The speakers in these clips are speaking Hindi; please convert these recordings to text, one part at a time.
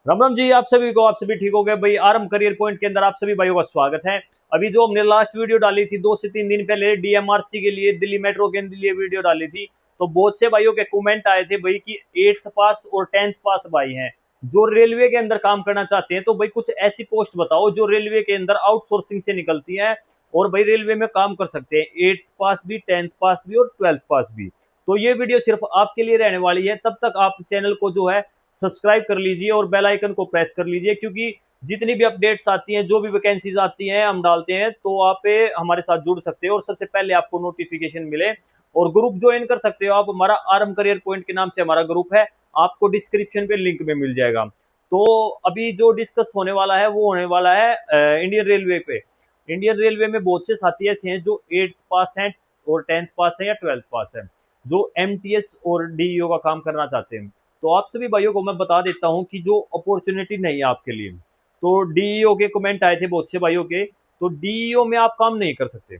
राम राम जी। आप सभी को, आप सभी ठीक हो गए भाई। आरएम करियर पॉइंट के अंदर आप सभी भाइयों का स्वागत है। अभी जो हमने लास्ट वीडियो डाली थी 2 से 3 दिन पहले डीएमआरसी के लिए, दिल्ली मेट्रो के लिए वीडियो डाली थी, तो बहुत से भाइयों के कमेंट आए थे भाई कि 8th पास और 10th पास भाई हैं जो रेलवे के अंदर काम करना चाहते हैं, तो भाई कुछ ऐसी पोस्ट बताओ जो रेलवे के अंदर आउटसोर्सिंग से निकलती है और भाई रेलवे में काम कर सकते हैं, 8th पास भी, 10th पास भी और 12th पास भी। तो ये वीडियो सिर्फ आपके लिए रहने वाली है। तब तक आप चैनल को जो है सब्सक्राइब कर लीजिए और बेल आइकन को प्रेस कर लीजिए, क्योंकि जितनी भी अपडेट्स आती हैं, जो भी वैकेंसीज आती हैं हम डालते हैं, तो आप हमारे साथ जुड़ सकते हो और सबसे पहले आपको नोटिफिकेशन मिले। और ग्रुप ज्वाइन कर सकते हो आप, हमारा आरएम करियर पॉइंट के नाम से हमारा ग्रुप है, आपको डिस्क्रिप्शन पे लिंक में मिल जाएगा। तो अभी जो डिस्कस होने वाला है वो होने वाला है इंडियन रेलवे पे। इंडियन रेलवे में बहुत से साथी ऐसे हैं जो 8th पास हैं और 10th पास है या 12th पास है, जो एमटीएस और डीईओ का काम करना चाहते हैं। तो आप सभी भाइयों को मैं बता देता हूं कि जो अपॉर्चुनिटी नहीं है आपके लिए। तो डीईओ के कमेंट आए थे बहुत से भाइयों के, तो डीईओ में आप काम नहीं कर सकते।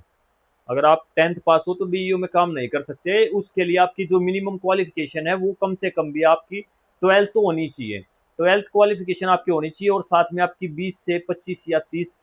अगर आप 10th पास हो तो डीईओ में काम नहीं कर सकते। उसके लिए आपकी जो मिनिमम क्वालिफिकेशन है वो कम से कम भी आपकी 12th तो होनी चाहिए। 12th क्वालिफिकेशन आपकी होनी चाहिए और साथ में आपकी 20 से 25 या 30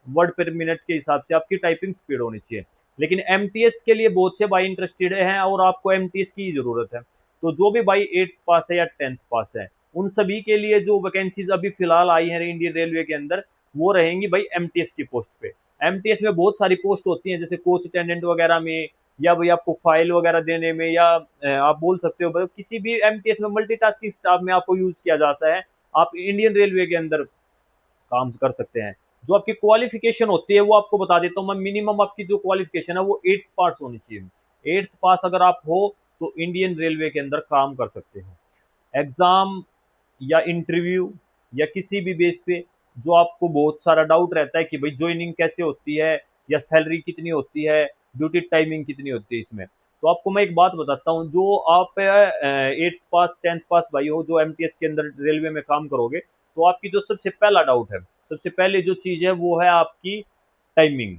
वर्ड पर मिनट के हिसाब से आपकी टाइपिंग स्पीड होनी चाहिए। लेकिन एमटीएस के लिए बहुत से भाई इंटरेस्टेड हैं और आपको एमटीएस की जरूरत है। तो जो भी भाई 8th पास है या 10th पास है, उन सभी के लिए जो वैकेंसीज अभी फिलहाल आई है इंडियन रेलवे के अंदर, वो रहेंगी भाई एमटीएस की पोस्ट पे। एमटीएस में बहुत सारी पोस्ट होती हैं, जैसे कोच अटेंडेंट वगैरह में, या भाई आपको फाइल वगैरह देने में, या आप बोल सकते हो भाई किसी भी एमटीएस में मल्टीटास्किंग स्टाफ में आपको यूज किया जाता है। आप इंडियन रेलवे के अंदर काम कर सकते हैं। जो आपकी क्वालिफिकेशन होती है वो आपको बता देता हूँ मैं। मिनिमम आपकी जो क्वालिफिकेशन है वो 8th पास होनी चाहिए। 8th पास अगर आप हो तो इंडियन रेलवे के अंदर काम कर सकते हो। एग्जाम या इंटरव्यू या किसी भी बेस पे जो आपको बहुत सारा डाउट रहता है कि भाई ज्वाइनिंग कैसे होती है, या सैलरी कितनी होती है, ड्यूटी टाइमिंग कितनी होती है इसमें, तो आपको मैं एक बात बताता हूँ। जो आप 8th पास 10th पास भाई हो जो एमटीएस के अंदर रेलवे में काम करोगे, तो आपकी जो सबसे पहला डाउट है, सबसे पहले जो चीज़ है वो है आपकी टाइमिंग।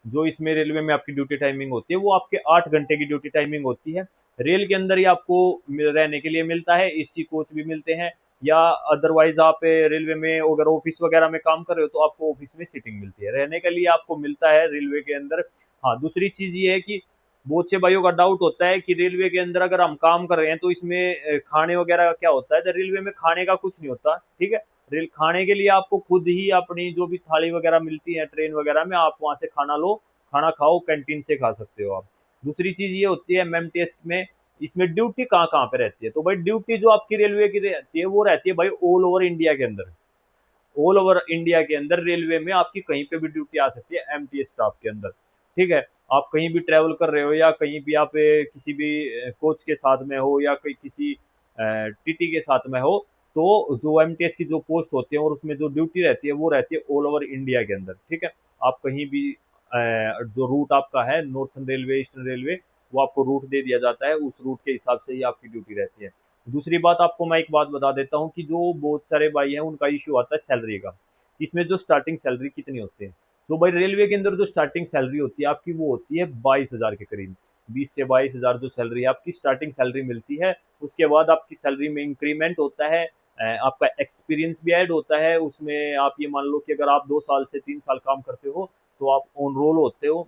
जो इसमें रेलवे में आपकी ड्यूटी टाइमिंग होती है वो आपके 8 घंटे की ड्यूटी टाइमिंग होती है। रेल के अंदर ही आपको रहने के लिए मिलता है, एसी कोच भी मिलते हैं, या अदरवाइज आप रेलवे में अगर ऑफिस वगैरह में काम कर रहे हो तो आपको ऑफिस में सीटिंग मिलती है, रहने के लिए आपको मिलता है रेलवे के अंदर। हाँ, दूसरी चीज़ ये है कि बहुत से भाइयों का डाउट होता है कि रेलवे के अंदर अगर हम काम कर रहे हैं तो इसमें खाने वगैरह का क्या होता है। तो रेलवे में खाने का कुछ नहीं होता, ठीक है। रेल खाने के लिए आपको खुद ही अपनी जो भी थाली वगैरह मिलती है ट्रेन वगैरह में, आप वहाँ से खाना लो, खाना खाओ, कैंटीन से खा सकते हो आप। दूसरी चीज़ ये होती है एमएमटीएस में, इसमें ड्यूटी कहाँ कहाँ पे रहती है। तो भाई ड्यूटी जो आपकी रेलवे की रहती है वो रहती है भाई ऑल ओवर इंडिया के अंदर। ऑल ओवर इंडिया के अंदर रेलवे में आपकी कहीं पे भी ड्यूटी आ सकती है एमटीएस स्टाफ के अंदर, ठीक है। आप कहीं भी ट्रैवल कर रहे हो, या कहीं भी आप किसी भी कोच के साथ में हो, या कोई किसी टीटी के साथ में हो, तो जो एमटीएस की जो पोस्ट होती है और उसमें जो ड्यूटी रहती है वो रहती है ऑल ओवर इंडिया के अंदर, ठीक है। आप कहीं भी जो रूट आपका है, नॉर्थन रेलवे, ईस्टर्न रेलवे, वो आपको रूट दे दिया जाता है, उस रूट के हिसाब से ही आपकी ड्यूटी रहती है। दूसरी बात आपको मैं एक बात बता देता हूँ कि जो बहुत सारे भाई हैं उनका इशू आता है सैलरी का। इसमें जो स्टार्टिंग सैलरी कितनी होती है, तो भाई रेलवे के अंदर जो स्टार्टिंग सैलरी होती है आपकी वो होती है 22,000 के करीब। 20 से 22,000 जो सैलरी है आपकी स्टार्टिंग सैलरी मिलती है। उसके बाद आपकी सैलरी में इंक्रीमेंट होता है, आपका एक्सपीरियंस भी ऐड होता है उसमें। आप ये मान लो कि अगर आप 2 साल से 3 साल काम करते हो तो आप ऑन रोल होते हो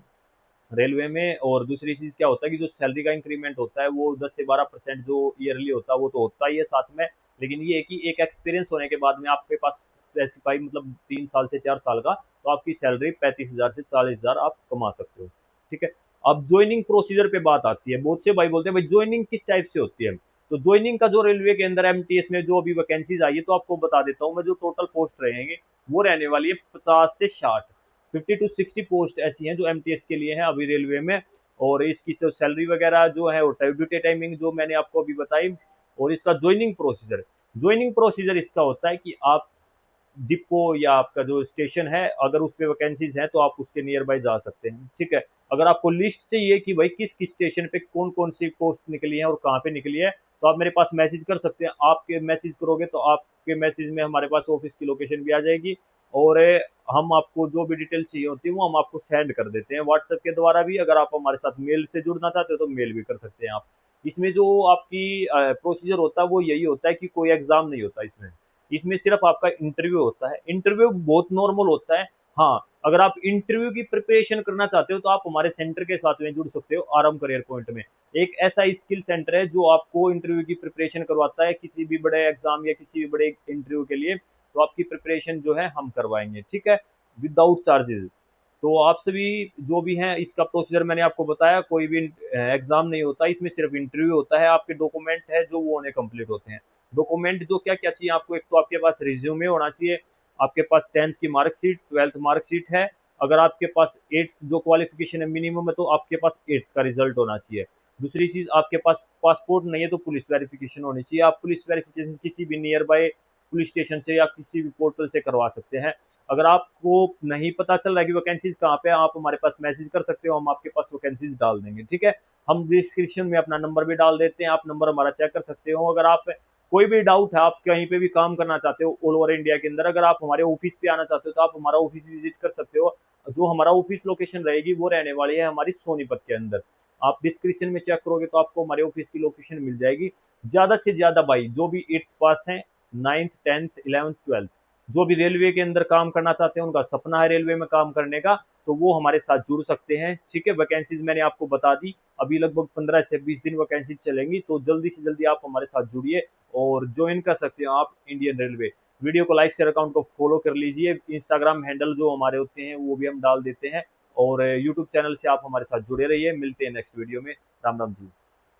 रेलवे में। और दूसरी चीज़ क्या होता है कि जो सैलरी का इंक्रीमेंट होता है वो 10 से 12% जो ईयरली होता है वो तो होता ही है साथ में। लेकिन ये है कि एक एक्सपीरियंस होने के बाद में आपके पास स्पेसिफाई मतलब 3 साल से 4 साल का, तो आपकी सैलरी 35,000 से 40,000 आप कमा सकते हो, ठीक है। अब ज्वाइनिंग प्रोसीजर पे बात आती है। बहुत से भाई बोलते हैं भाई ज्वाइनिंग किस टाइप से होती है। तो ज्वाइनिंग का जो रेलवे के अंदर एमटीएस में जो अभी वैकेंसीज आई है, तो आपको बता देता हूँ मैं। जो टोटल पोस्ट रहेंगे वो रहने वाली है 50 से 60, 50 to 60 पोस्ट ऐसी हैं जो एमटीएस के लिए हैं अभी रेलवे में। और इसकी सैलरी वगैरह जो है वो ड्यूटी टाइमिंग जो मैंने आपको अभी बताई। और इसका ज्वाइनिंग प्रोसीजर इसका होता है कि आप डिपो या आपका जो स्टेशन है अगर उस पे वैकेंसीज हैं तो आप उसके नियर बाय जा सकते हैं, ठीक है। अगर आपको लिस्ट चाहिए कि भाई किस किस स्टेशन पे कौन कौन सी पोस्ट निकली है और कहाँ पे निकली है, तो आप मेरे पास मैसेज कर सकते हैं। आपके मैसेज करोगे तो आपके मैसेज में हमारे पास ऑफिस की लोकेशन भी आ जाएगी, और हम आपको जो भी डिटेल चाहिए होती है वो हम आपको सेंड कर देते हैं व्हाट्सएप के द्वारा भी। अगर आप हमारे साथ मेल से जुड़ना चाहते हो तो मेल भी कर सकते हैं आप। इसमें जो आपकी प्रोसीजर होता है वो यही होता है कि कोई एग्ज़ाम नहीं होता इसमें। इसमें सिर्फ आपका इंटरव्यू होता है। इंटरव्यू बहुत नॉर्मल होता है। हाँ, अगर आप इंटरव्यू की प्रिपरेशन करना चाहते हो तो आप हमारे सेंटर के साथ में जुड़ सकते हो, आरएम करियर पॉइंट में। एक ऐसा स्किल सेंटर है जो आपको इंटरव्यू की प्रिपरेशन करवाता है, किसी भी बड़े एग्जाम या किसी भी बड़े इंटरव्यू के लिए। तो आपकी प्रिपरेशन जो है हम करवाएंगे, ठीक है, विदाउट चार्जेस। तो आप सभी जो भी हैं, इसका प्रोसीजर मैंने आपको बताया, कोई भी एग्जाम नहीं होता, इसमें सिर्फ इंटरव्यू होता है। आपके डॉक्यूमेंट है जो वो होने कंप्लीट होते हैं। डॉक्यूमेंट जो क्या क्या चाहिए आपको, एक तो आपके पास रिज्यूमे होना चाहिए, आपके पास 10th की मार्कशीट, 12th मार्कशीट है, अगर आपके पास 8th जो क्वालिफिकेशन है मिनिमम है तो आपके पास 8th का रिजल्ट होना चाहिए। दूसरी चीज, आपके पास पासपोर्ट नहीं है तो पुलिस वेरिफिकेशन होनी चाहिए। आप पुलिस वेरिफिकेशन किसी भी नियर बाय पुलिस स्टेशन से या किसी भी पोर्टल से करवा सकते हैं। अगर आपको नहीं पता चल रहा है कि वैकेंसीज कहाँ पे है, आप हमारे पास मैसेज कर सकते हो, हम आपके पास वैकेंसीज डाल देंगे, ठीक है। हम डिस्क्रिप्शन में अपना नंबर भी डाल देते हैं, आप नंबर हमारा चेक कर सकते हो। अगर आप कोई भी डाउट है, आप कहीं पे भी काम करना चाहते हो ऑल ओवर इंडिया के अंदर, अगर आप हमारे ऑफिस पे आना चाहते हो तो आप हमारा ऑफिस विजिट कर सकते हो। जो हमारा ऑफिस लोकेशन रहेगी वो रहने वाली है हमारी सोनीपत के अंदर। आप डिस्क्रिप्शन में चेक करोगे तो आपको हमारे ऑफिस की लोकेशन मिल जाएगी। ज्यादा से ज्यादा भाई जो भी 8th पास है, 9th 10th 11th 12th, जो भी रेलवे के अंदर काम करना चाहते हैं, उनका सपना है रेलवे में काम करने का, तो वो हमारे साथ जुड़ सकते हैं, ठीक है। वैकेंसीज मैंने आपको बता दी, अभी लगभग 15 से 20 दिन वैकेंसीज चलेंगी, तो जल्दी से जल्दी आप हमारे साथ जुड़िए और ज्वाइन कर सकते हो आप इंडियन रेलवे। वीडियो को लाइक शेयर, अकाउंट को फॉलो कर लीजिए। इंस्टाग्राम हैंडल जो हमारे होते हैं वो भी हम डाल देते हैं, और यूट्यूब चैनल से आप हमारे साथ जुड़े रहिए। मिलते हैं नेक्स्ट वीडियो में। राम राम जी।